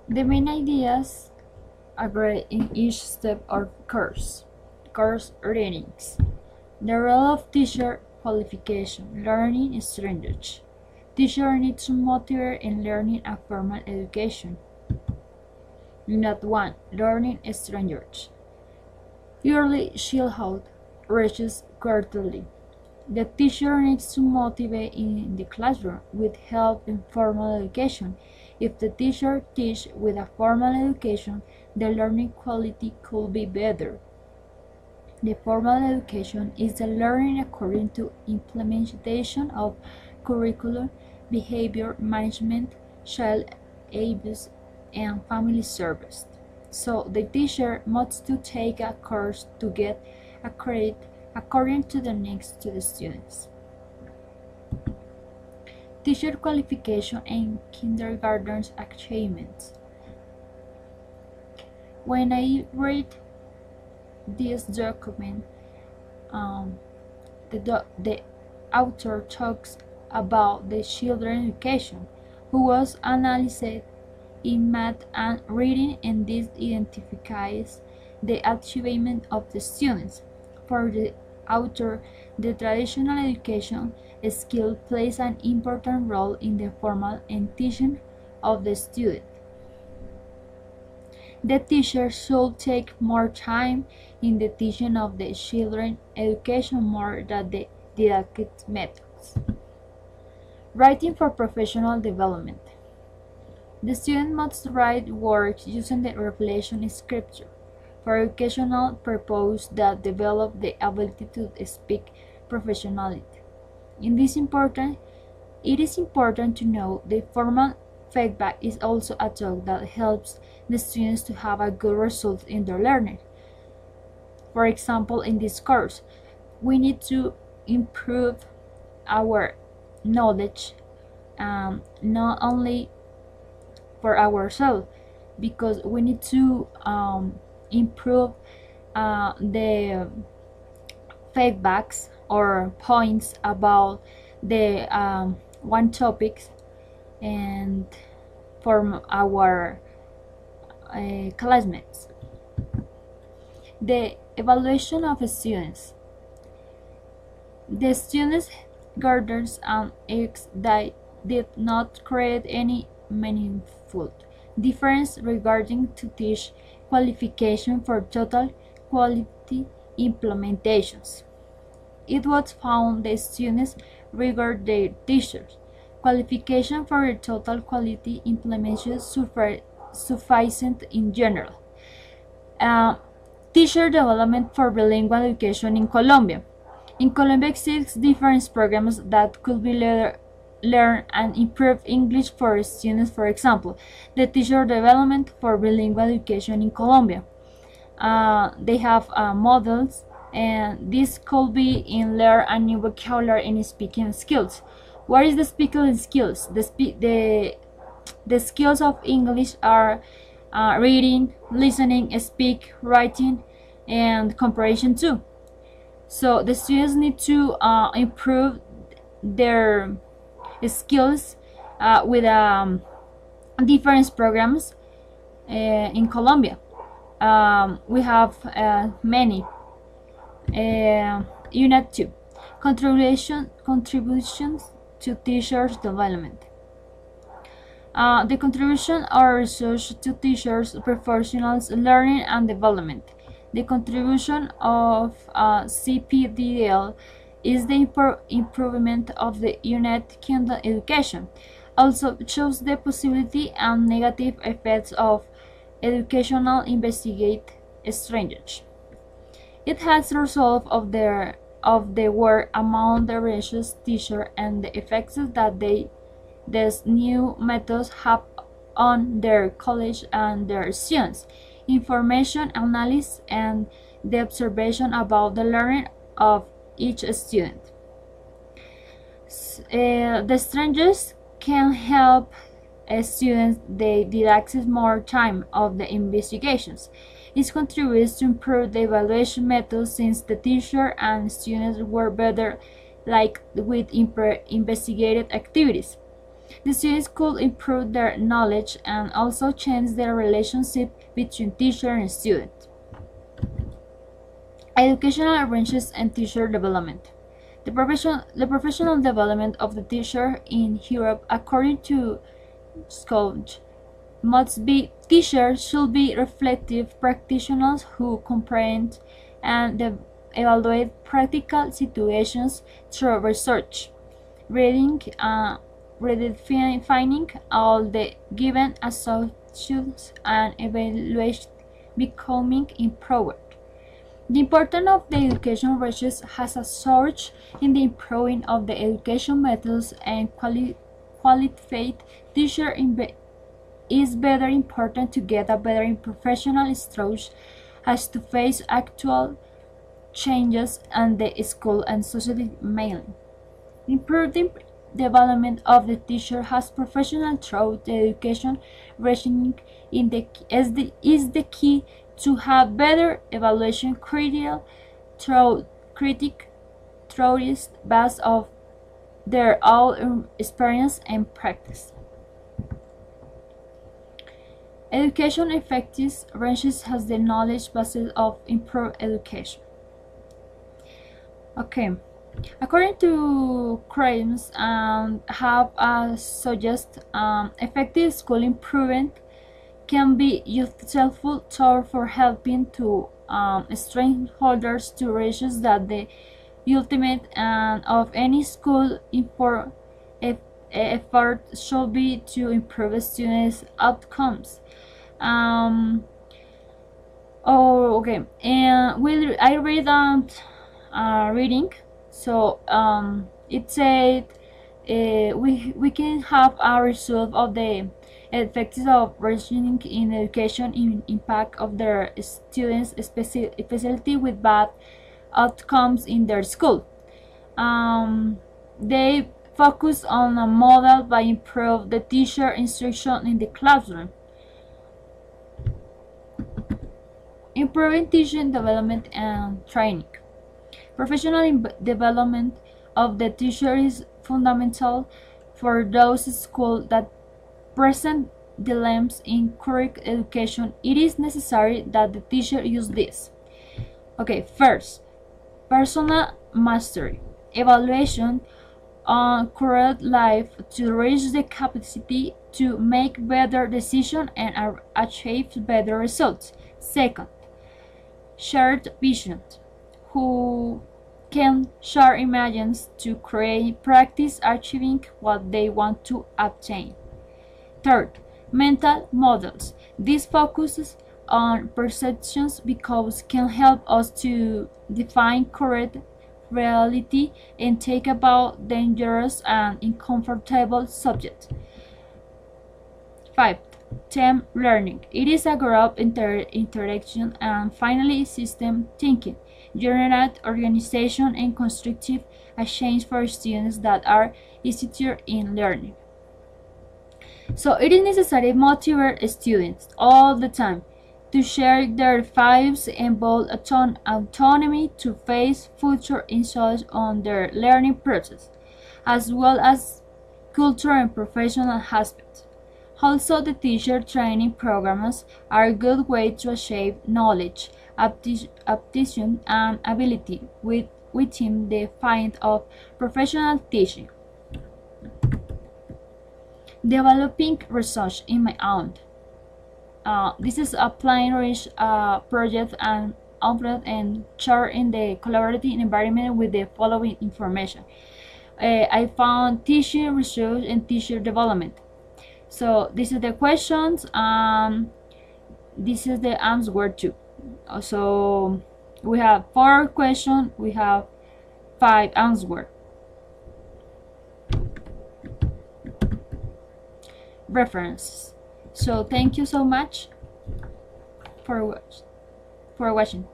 The main ideas agree in each step of course readings. The role of teacher qualification, learning strategy. Teacher needs to motivate in learning a formal education. Not 1. Learning strategy. Early childhood reaches quarterly. The teacher needs to motivate in the classroom with help in formal education. If the teacher teaches with a formal education, the learning quality could be better. The formal education is the learning according to implementation of curriculum, behavior management, child abuse, and family service. So the teacher must to take a course to get a credit according to the needs to the students. Teacher qualification and kindergarten achievements. When I read this document, the author talks about the children education, who was analyzed in math and reading, and this identifies the achievement of the students. For the author, the traditional education skill plays an important role in the formal and teaching of the student. The teacher should take more time in the teaching of the children education more than the didactic methods. Writing for professional development. The student must write works using the Revelation scripture for educational purposes that develop the ability to speak professionally. It is important to know the formal feedback is also a tool that helps the students to have a good result in their learning. For example, in this course, we need to improve our knowledge, not only for ourselves, because we need to improve the feedbacks or points about the one topic and from our classmates. The evaluation of students. The students gardens and eggs that did not create any meaningful difference regarding to teach qualification for total quality implementations. It was found the students regard their teachers qualification for a total quality implementation sufficient in general. Teacher development for bilingual education in Colombia. In Colombia exists different programs that could be learn and improve English for students. For example, the teacher development for bilingual education in Colombia. They have models, and this could be in learn a new vocabulary and speaking skills. What is the speaking skills? The skills of English are reading, listening, speak, writing, and comprehension too. So the students need to improve their skills with different programs in Colombia. We have many. Unit 2. Contributions to teachers' development. The contribution or research to teachers' professionals' learning and development. The contribution of CPDL is the improvement of the United Kingdom education. Also shows the possibility and negative effects of educational investigate strategy. It has the result of the work among the religious teachers and the effects that these new methods have on their college and their students, information analysis, and the observation about the learning of each student. The strangers can help students they did access more time of the investigations. It contributes to improve the evaluation method since the teacher and students were better like with investigated activities. The students could improve their knowledge and also change their relationship between teacher and student. Educational arrangements and teacher development. The professional development of the teacher in Europe, according to Scott, must be teachers should be reflective practitioners who comprehend and evaluate practical situations through research, reading, redefining all the given assumptions and evaluation becoming improved. The importance of the education research has a surge in the improving of the education methods and qualified teacher is better important to get a better professional structure as to face actual changes in the school and society mainly. Improving development of the teacher has professional through the education regime is the key to have better evaluation critical through critic theories based of their own experience and practice. Education effectiveness ranges has the knowledge basis of improved education. Okay, according to Crames, have suggest effective school improvement can be useful tool for helping to stakeholders to reach that the ultimate of any school effort should be to improve students' outcomes. Okay, and I read reading, so it said we can have a result of the effects of reasoning in education in impact of their students, especially with bad outcomes in their school. They focus on a model by improve the teacher instruction in the classroom. Improving teaching development and training. Professional development of the teacher is fundamental for those schools that present dilemmas in correct education. It is necessary that the teacher use this. Okay, first, personal mastery. Evaluation on correct life to reach the capacity to make better decisions and achieve better results. Second, shared vision, who can share images to create practice achieving what they want to obtain. Third, mental models. This focuses on perceptions because can help us to define correct reality and take about dangerous and uncomfortable subjects. 5. Team learning. It is a group interaction and finally system thinking. Generate organization and constructive exchange for students that are easier in learning. So it is necessary to motivate students all the time to share their vibes and build autonomy to face future insights on their learning process, as well as cultural and professional aspects. Also, the teacher training programs are a good way to achieve knowledge, aptitude, and ability within the field of professional teaching. Developing research in my own. This is a plain rich project and offered and shared in the collaborative environment with the following information. I found teacher research and teacher development. So this is the questions. This is the answer too. So we have 4 questions. We have 5 answers. References. So thank you so much for watching.